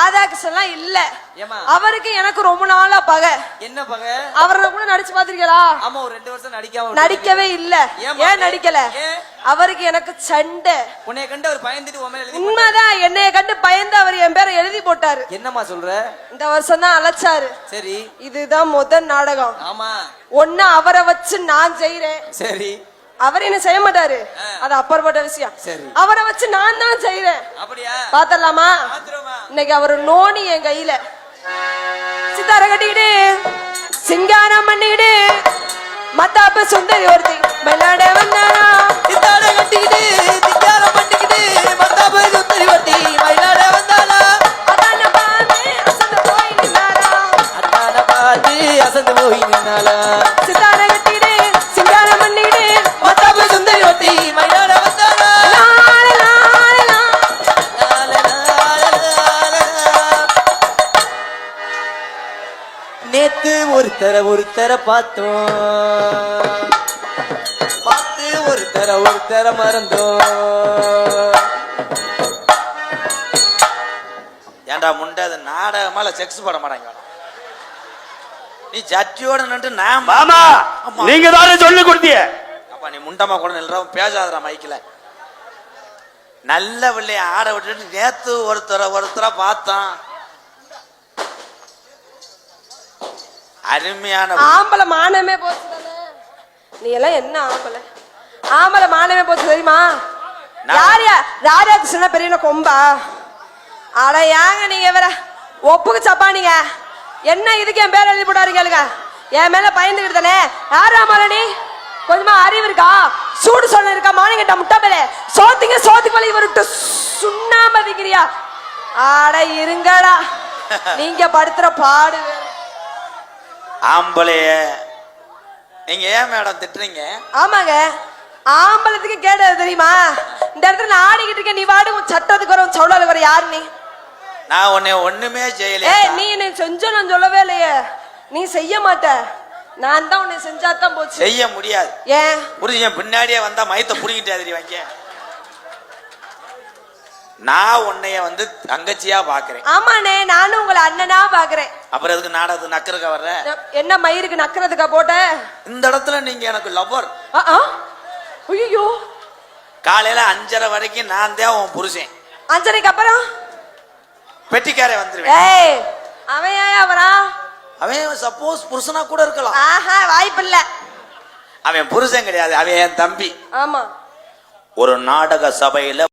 ராதாகிருஷ்ணன் இல்ல. அவருக்கு எனக்கு ரொம்ப நாளா பகை. என்ன பகை? அவரை கூட நடிச்சு பாத்திருக்கீங்களா? ஆமா, ஒரு 2 வருஷம் நடிக்கவே இல்ல. ஏன் நடிக்கல? அவருக்கு எனக்கு சண்டை. உன்னைய கண்டு அவர் பயந்துட்டு உண்மைதான், என்னைய கண்டு பயந்து அவர் என் பேரை எழுதி போட்டாரு. என்னமா சொல்ற? இந்த வருஷம் தான் அழைச்சாரு. சரி, இதுதான் முதல் நாடகம். ஆமா, ஒன்னு அவரை வச்சு நான் செய்யறேன். சரி, அவர் என்ன செய்ய மாட்டாரு, அது அப்புறப்பட்ட விஷயம். அவரை வச்சு நான் தான் செய்யறேன். பாத்தலாமா? இன்னைக்கு அவரு நோனி என் கையில சித்தார கட்டிக்கிட்டு சிங்காரம் பண்ணிக்கிட்டு மத்தாப்ப சுந்தரி ஒருத்தி விளையாட வந்தானா. சித்தார கட்டிக்கிட்டு சிங்காரம் பண்ணிக்கிட்டு மத்தாப்ப சுந்தரி ஒருத்தி விளையாட வந்தானா. அதான பாத்து அசந்து போய் நின்னாரா. அதான பாத்து அசந்து போய் நின்னாரா. சித்தார கட்டிக்கிட்டு சிங்காரம் பண்ணிக்கிட்டு மத்தாப்ப சுந்தரி ஒருத்தி விளையாட வந்தானா. நேத்து ஒருத்தர பார்த்தோம், பார்த்து ஒருத்தர மறந்தோம். ஏண்டா முண்டை, அது நாடகமால செக்ஸ் போட மாட்டாங்க. நீ ஜட்டியோட நின்று நான் மாமா நீங்க தானே சொல்லி கொடுத்தீங்க. அப்ப நீ முண்டமா கூட நில்ற, பேசாதடா மைக்கில. நல்ல பிள்ளைய ஆட விட்டுட்டு நேத்து ஒருத்தர பார்த்தோம். அருமையான ஆம்பளை மானமே போச்சு. நீ எல்லாம் என்ன ஆம்பளை மானமே போச்சு தெரியுமா? யாரியா ராதாகிருஷ்ணன் பெரிய கொம்பா? அட ஏங்க நீங்க வேற ஒப்புக்கு சப்பானீங்க. என்ன இதுக்கு என் பேர் எழுதி போட்டாரு கேளுங்க. என் மேல பயந்துக்கிட்டு தானே. யாரா மரணி? கொஞ்சமா அறிவு இருக்கா? சூடு சொல்ல இருக்கா? மானிங்கிட்ட முட்டை பேரு சோத்துக்கு வழி விட்டு சுண்ணாம விக்கிறியா? ஆட இருங்கடா, நீங்க படுத்துற பாடு. ஆம்பளைய நீங்க ஏன் மேடம் திட்டுறீங்க? ஆமாங்க, ஆம்பளத்துக்கு கேட்டது தெரியுமா? இந்த இடத்துல நான் ஆடிக்கிட்டு இருக்கேன், நீ வாடு உன் சட்டத்துக்கு வர சொல்ல வர யாரு நீ? நான் உன்னை ஒண்ணுமே செய்யல. நீ என்ன செஞ்ச நான் சொல்லவே இல்லையே. நீ செய்ய மாட்ட, நான் தான் உன்னை செஞ்சாதான் போச்சு. செய்ய முடியாது. ஏன்? புரிஞ்சு பின்னாடியே வந்தா மயத்தை புடிங்கிட்டே தெரியுவாங்க. நான் உன்னைய தங்கச்சியா பாக்குறேன். ஆமாண்ணே, நானும் உங்களை அண்ணனா பாக்குறேன். அப்புறம் எதுக்கு நாடகத்துக்கு நக்கறதுக்கு வர்ற? என்ன மயிருக்கு நக்கறதுக்கா போட்ட? இந்த இடத்துல நீங்க எனக்கு லவர். ஐயோ, காலையில 5:30 வரைக்கும் நான் தான் உன் புருஷன். 5:30க்கு அப்புறம் பெட்டிக்காரே வந்துருவேன். ஏய், அவன் ஏன் வரா? அவன் சப்போஸ் புருஷனா கூட இருக்கலாம். ஆஹா, வாய்ப்பில்லை. அவன் புருஷன் கிடையாது, அவன் என் தம்பி. ஆமா, ஒரு நாடக சபையில